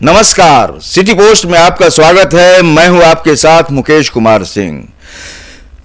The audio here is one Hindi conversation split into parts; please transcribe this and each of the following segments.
नमस्कार, सिटी पोस्ट में आपका स्वागत है। मैं हूं आपके साथ मुकेश कुमार सिंह।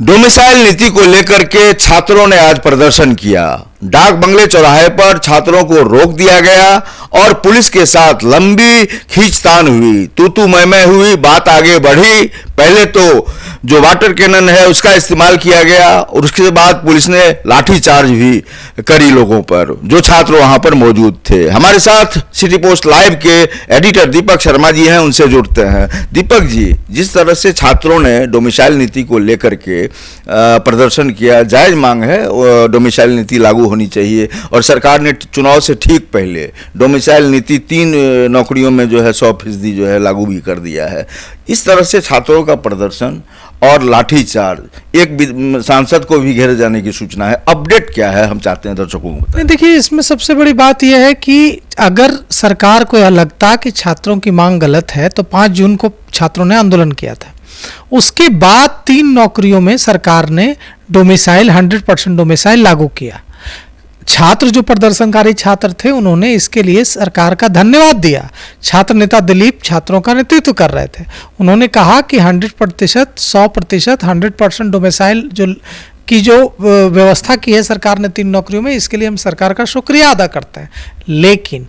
डोमिसाइल नीति को लेकर के छात्रों ने आज प्रदर्शन किया। डाक बंगले चौराहे पर छात्रों को रोक दिया गया और पुलिस के साथ लंबी खींचतान हुई, तू मैं हुई, बात आगे बढ़ी। पहले तो जो वाटर कैनन है उसका इस्तेमाल किया गया और उसके बाद पुलिस ने लाठीचार्ज भी करी लोगों पर, जो छात्र वहां पर मौजूद थे। हमारे साथ सिटी पोस्ट लाइव के एडिटर दीपक शर्मा जी हैं, उनसे जुड़ते हैं। दीपक जी, जिस तरह से छात्रों ने डोमिसाइल नीति को लेकर के प्रदर्शन किया, जायज मांग है, डोमिसाइल नीति लागू होनी चाहिए और सरकार ने चुनाव से ठीक पहले डोमिसाइल नीति 3 नौकरियों में जो है 100% जो है लागू भी कर दिया है। इस तरह से छात्रों का प्रदर्शन और लाठीचार्ज, एक सांसद को भी घेरे जाने की सूचना है। अपडेट क्या है, हम चाहते हैं दर्शकों को बताएं। देखिए, इसमें सबसे बड़ी बात यह है कि अगर सरकार को यह लगता कि छात्रों की मांग गलत है तो 5 जून को छात्रों ने आंदोलन किया था। उसके बाद 3 नौकरियों में सरकार ने डोमिसाइल 100% डोमिसाइल लागू किया। छात्र जो प्रदर्शनकारी छात्र थे उन्होंने इसके लिए सरकार का धन्यवाद दिया। छात्र नेता दिलीप छात्रों का नेतृत्व कर रहे थे। उन्होंने कहा कि 100%, 100%, 100% डोमिसाइल जो व्यवस्था की है सरकार ने 3 नौकरियों में, इसके लिए हम सरकार का शुक्रिया अदा करते हैं। लेकिन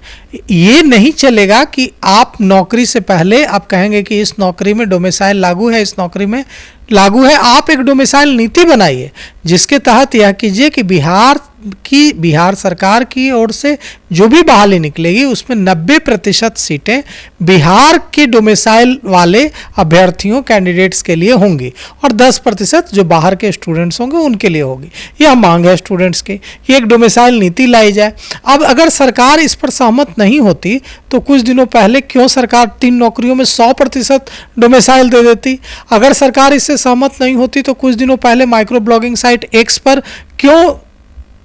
ये नहीं चलेगा कि आप नौकरी से पहले आप कहेंगे कि इस नौकरी में डोमिसाइल लागू है, इस नौकरी में लागू है। आप एक डोमिसाइल नीति बनाइए जिसके तहत यह कीजिए कि बिहार सरकार की ओर से जो भी बहाली निकलेगी उसमें 90% सीटें बिहार के डोमिसाइल वाले अभ्यर्थियों, कैंडिडेट्स के लिए होंगी और 10% जो बाहर के स्टूडेंट्स होंगे उनके लिए होगी। यह मांग है स्टूडेंट्स की, ये एक डोमिसाइल नीति लाई जाए। अब अगर सरकार इस पर सहमत नहीं होती तो कुछ दिनों पहले क्यों सरकार 3 नौकरियों में 100% डोमिसाइल दे देती? अगर सरकार इससे सहमत नहीं होती तो कुछ दिनों पहले माइक्रो ब्लॉगिंग साइट एक्स पर क्यों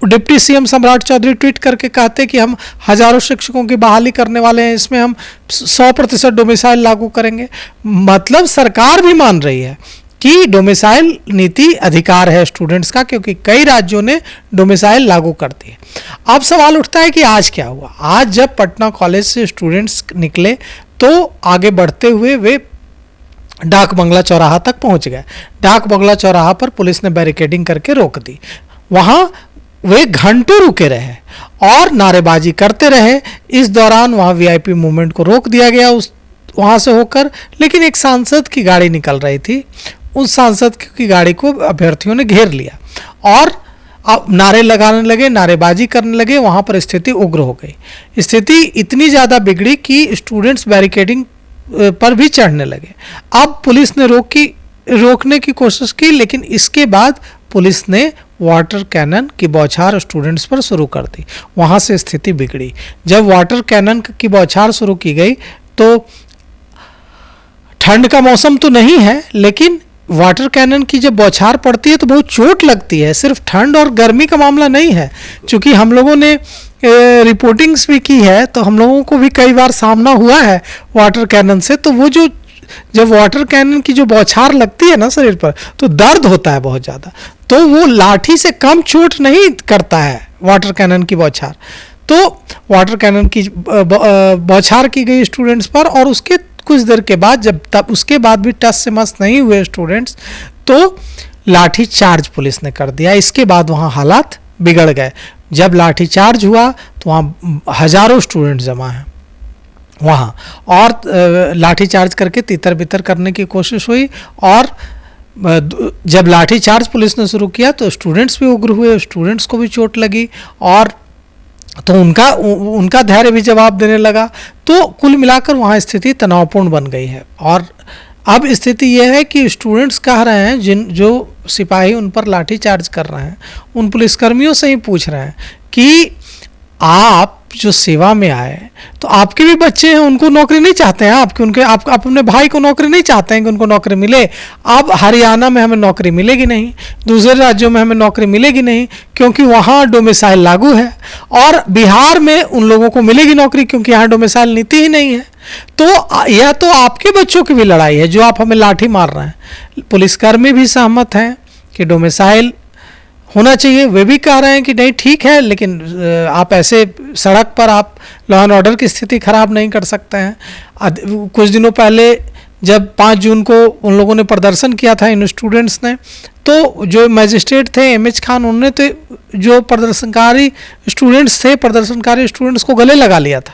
डिप्टी सीएम सम्राट चौधरी ट्वीट करके कहते कि हम हजारों शिक्षकों की बहाली करने वाले हैं, इसमें हम 100% डोमिसाइल लागू करेंगे। मतलब सरकार भी मान रही है कि डोमिसाइल नीति अधिकार है स्टूडेंट्स का, क्योंकि कई राज्यों ने डोमिसाइल लागू कर दी है। अब सवाल उठता है कि आज क्या हुआ। आज जब पटना कॉलेज से स्टूडेंट्स निकले तो आगे बढ़ते हुए वे डाक बंगला चौराहा तक पहुंच गए। डाक बंगला चौराहा पर पुलिस ने बैरिकेडिंग करके रोक दी। वहां वे घंटों रुके रहे और नारेबाजी करते रहे। इस दौरान वहां वीआईपी मूवमेंट को रोक दिया गया वहां से होकर, लेकिन एक सांसद की गाड़ी निकल रही थी। उस सांसद की गाड़ी को अभ्यर्थियों ने घेर लिया और नारे लगाने लगे, नारेबाजी करने लगे। वहां पर स्थिति उग्र हो गई। स्थिति इतनी ज़्यादा बिगड़ी कि स्टूडेंट्स बैरिकेडिंग पर भी चढ़ने लगे। अब पुलिस ने रोकने की कोशिश की, लेकिन इसके बाद पुलिस ने वाटर कैनन की बौछार स्टूडेंट्स पर शुरू कर दी। वहाँ से स्थिति बिगड़ी। जब वाटर कैनन की बौछार शुरू की गई तो ठंड का मौसम तो नहीं है, लेकिन वाटर कैनन की जब बौछार पड़ती है तो बहुत चोट लगती है। सिर्फ ठंड और गर्मी का मामला नहीं है। चूँकि हम लोगों ने रिपोर्टिंग्स भी की है तो हम लोगों को भी कई बार सामना हुआ है वाटर कैनन से। तो वो जब वाटर कैनन की जो बौछार लगती है ना शरीर पर, तो दर्द होता है बहुत ज़्यादा। तो वो लाठी से कम चोट नहीं करता है वाटर कैनन की बौछार। तो वाटर कैनन की बौछार की गई स्टूडेंट्स पर और उसके कुछ देर के बाद उसके बाद भी टस से मस नहीं हुए स्टूडेंट्स, तो लाठी चार्ज पुलिस ने कर दिया। इसके बाद वहाँ हालात बिगड़ गए। जब लाठी चार्ज हुआ तो वहाँ हजारों स्टूडेंट जमा हैं वहाँ, और लाठी चार्ज करके तितर बितर करने की कोशिश हुई। और जब लाठी चार्ज पुलिस ने शुरू किया तो स्टूडेंट्स भी उग्र हुए, स्टूडेंट्स को भी चोट लगी और तो उनका धैर्य भी जवाब देने लगा। तो कुल मिलाकर वहाँ स्थिति तनावपूर्ण बन गई है। और अब स्थिति यह है कि स्टूडेंट्स कह रहे हैं, जो सिपाही उन पर लाठी चार्ज कर रहे हैं उन पुलिसकर्मियों से ही पूछ रहे हैं कि आप जो सेवा में आए तो आपके भी बच्चे हैं, उनको नौकरी नहीं चाहते हैं आप अपने भाई को नौकरी नहीं चाहते हैं कि उनको नौकरी मिले। अब हरियाणा में हमें नौकरी मिलेगी नहीं, दूसरे राज्यों में हमें नौकरी मिलेगी नहीं क्योंकि वहाँ डोमिसाइल लागू है, और बिहार में उन लोगों को मिलेगी नौकरी क्योंकि यहाँ डोमिसाइल नीति ही नहीं है। तो यह तो आपके बच्चों की भी लड़ाई है जो आप हमें लाठी मार रहे हैं। पुलिसकर्मी भी सहमत हैं कि डोमिसाइल होना चाहिए, वे भी कह रहे हैं कि नहीं ठीक है, लेकिन आप ऐसे सड़क पर आप लॉ एंड ऑर्डर की स्थिति खराब नहीं कर सकते हैं। कुछ दिनों पहले जब 5 जून को उन लोगों ने प्रदर्शन किया था इन स्टूडेंट्स ने, तो जो मजिस्ट्रेट थे एमएच खान, उन्होंने तो जो प्रदर्शनकारी स्टूडेंट्स को गले लगा लिया था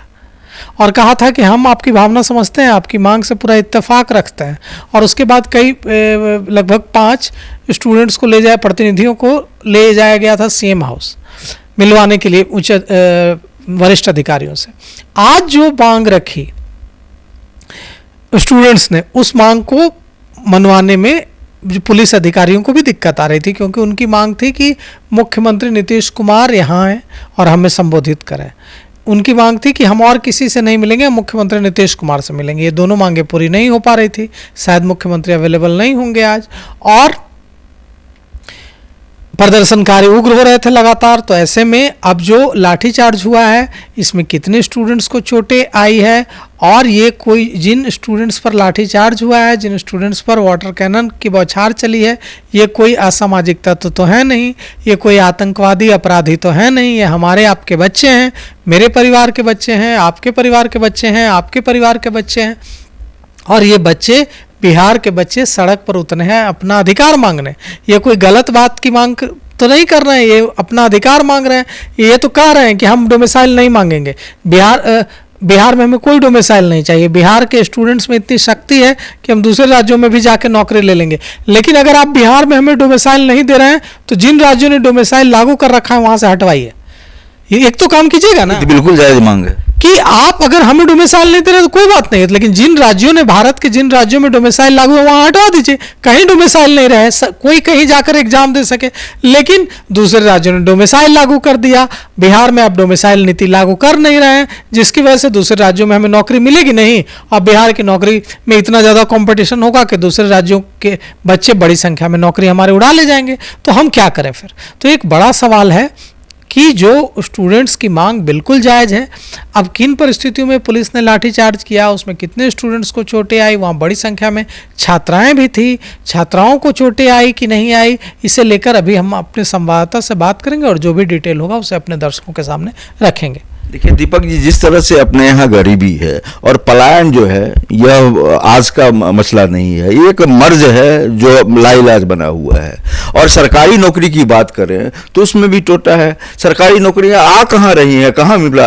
और कहा था कि हम आपकी भावना समझते हैं, आपकी मांग से पूरा इत्तेफाक रखते हैं। और उसके बाद कई लगभग 5 स्टूडेंट्स को प्रतिनिधियों को ले जाया गया था सीएम हाउस मिलवाने के लिए उच्च वरिष्ठ अधिकारियों से। आज जो मांग रखी स्टूडेंट्स ने, उस मांग को मनवाने में पुलिस अधिकारियों को भी दिक्कत आ रही थी, क्योंकि उनकी मांग थी कि मुख्यमंत्री नीतीश कुमार यहाँ आए और हमें संबोधित करें। उनकी मांग थी कि हम और किसी से नहीं मिलेंगे, मुख्यमंत्री नीतीश कुमार से मिलेंगे। ये दोनों मांगें पूरी नहीं हो पा रही थी, शायद मुख्यमंत्री अवेलेबल नहीं होंगे आज, और प्रदर्शनकारी उग्र हो रहे थे लगातार। तो ऐसे में अब जो लाठीचार्ज हुआ है, इसमें कितने स्टूडेंट्स को चोटें आई है, और ये कोई जिन स्टूडेंट्स पर लाठीचार्ज हुआ है, जिन स्टूडेंट्स पर वाटर कैनन की बौछार चली है, ये कोई असामाजिक तत्व तो है नहीं, ये कोई आतंकवादी अपराधी तो है नहीं, ये हमारे आपके बच्चे हैं, मेरे परिवार के बच्चे हैं, आपके परिवार के बच्चे हैं, आपके परिवार के बच्चे हैं। और ये बच्चे, बिहार के बच्चे सड़क पर उतरे हैं अपना अधिकार मांगने। ये कोई गलत बात की मांग तो नहीं कर रहे हैं, ये अपना अधिकार मांग रहे हैं। ये तो कह रहे हैं कि हम डोमिसाइल नहीं मांगेंगे, बिहार में हमें कोई डोमिसाइल नहीं चाहिए, बिहार के स्टूडेंट्स में इतनी शक्ति है कि हम दूसरे राज्यों में भी जाके नौकरी ले लेंगे। लेकिन अगर आप बिहार में हमें डोमिसाइल नहीं दे रहे हैं, तो जिन राज्यों ने डोमिसाइल लागू कर रखा है वहां से हटवाइए। ये एक तो काम कीजिएगा ना, बिल्कुल जायज मांग है कि आप अगर हमें डोमिसाइल नहीं दे रहे तो कोई बात नहीं है, लेकिन जिन राज्यों ने, भारत के जिन राज्यों में डोमिसाइल लागू है वहां हटवा दीजिए। कहीं डोमिसाइल नहीं रहे, कोई कहीं जाकर एग्जाम दे सके, लेकिन दूसरे राज्यों ने डोमिसाइल लागू कर दिया। बिहार में आप डोमिसाइल नीति लागू कर नहीं रहे हैं, जिसकी वजह से दूसरे राज्यों में हमें नौकरी मिलेगी नहीं, और बिहार की नौकरी में इतना ज़्यादा कॉम्पिटिशन होगा कि दूसरे राज्यों के बच्चे बड़ी संख्या में नौकरी हमारे उड़ा ले जाएंगे। तो हम क्या करें फिर? तो एक बड़ा सवाल है कि जो स्टूडेंट्स की मांग बिल्कुल जायज़ है। अब किन परिस्थितियों में पुलिस ने लाठीचार्ज किया, उसमें कितने स्टूडेंट्स को चोटें आई, वहाँ बड़ी संख्या में छात्राएं भी थी, छात्राओं को चोटें आई कि नहीं आई, इसे लेकर अभी हम अपने संवाददाता से बात करेंगे और जो भी डिटेल होगा उसे अपने दर्शकों के सामने रखेंगे। देखिए दीपक जी, जिस तरह से अपने यहाँ गरीबी है और पलायन जो है, यह आज का मसला नहीं है, ये एक मर्ज है जो लाइलाज बना हुआ है। और सरकारी नौकरी की बात करें तो उसमें भी टोटा है। सरकारी नौकरियां आ कहाँ रही हैं, कहाँ मिला?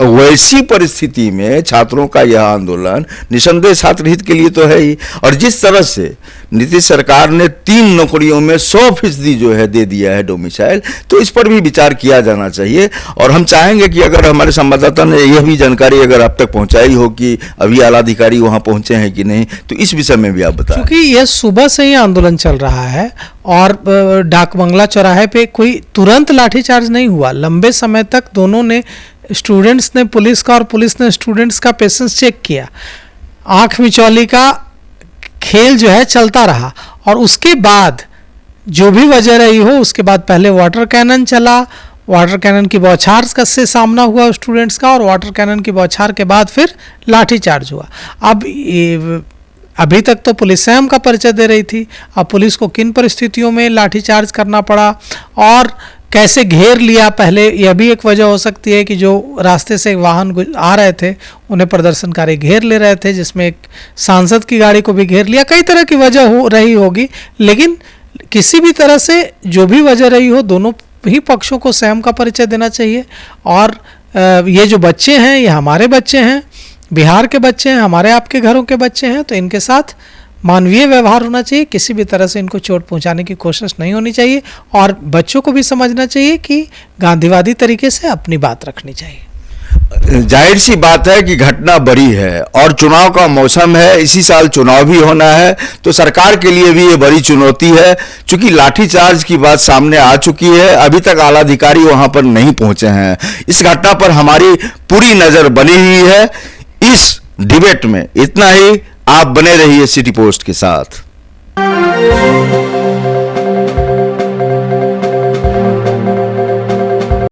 वैसी परिस्थिति में छात्रों का यह आंदोलन निसंदेह छात्र हित के लिए तो है ही। और जिस तरह से नीतीश सरकार ने 3 नौकरियों में 100% जो है दे दिया है डोमिसाइल, तो इस पर भी विचार किया जाना चाहिए। और हम चाहेंगे कि अगर हमारे संवाददाता ने यह भी जानकारी अगर आप तक पहुंचाई हो कि अभी आला अधिकारी वहां पहुंचे हैं कि नहीं, तो इस विषय में भी आप बताएं। क्योंकि यह सुबह से ही आंदोलन चल रहा है और डाक बंगला चौराहे पे कोई तुरंत लाठीचार्ज नहीं हुआ। लंबे समय तक दोनों ने, स्टूडेंट्स ने पुलिस का और पुलिस ने स्टूडेंट्स का पेशेंस चेक किया। आंख मिचौली का खेल जो है चलता रहा, और उसके बाद जो भी वजह रही हो, उसके बाद पहले वाटर कैनन चला, वाटर कैनन की बौछार से सामना हुआ स्टूडेंट्स का, और वाटर कैनन की बौछार के बाद फिर लाठीचार्ज हुआ। अब अभी तक तो पुलिस स्वयं का परिचय दे रही थी, अब पुलिस को किन परिस्थितियों में लाठीचार्ज करना पड़ा और कैसे घेर लिया, पहले यह भी एक वजह हो सकती है कि जो रास्ते से वाहन आ रहे थे उन्हें प्रदर्शनकारी घेर ले रहे थे, जिसमें एक सांसद की गाड़ी को भी घेर लिया। कई तरह की वजह हो रही होगी, लेकिन किसी भी तरह से जो भी वजह रही हो, दोनों ही पक्षों को स्वयं का परिचय देना चाहिए। और ये जो बच्चे हैं, ये हमारे बच्चे हैं, बिहार के बच्चे हैं, हमारे आपके घरों के बच्चे हैं, तो इनके साथ मानवीय व्यवहार होना चाहिए। किसी भी तरह से इनको चोट पहुंचाने की कोशिश नहीं होनी चाहिए, और बच्चों को भी समझना चाहिए कि गांधीवादी तरीके से अपनी बात रखनी चाहिए। जाहिर सी बात है कि घटना बड़ी है और चुनाव का मौसम है, इसी साल चुनाव भी होना है, तो सरकार के लिए भी ये बड़ी चुनौती है। चूंकि लाठीचार्ज की बात सामने आ चुकी है, अभी तक आला अधिकारी वहां पर नहीं पहुंचे हैं। इस घटना पर हमारी पूरी नजर बनी हुई है। इस डिबेट में इतना ही। आप बने रहिए सिटी पोस्ट के साथ।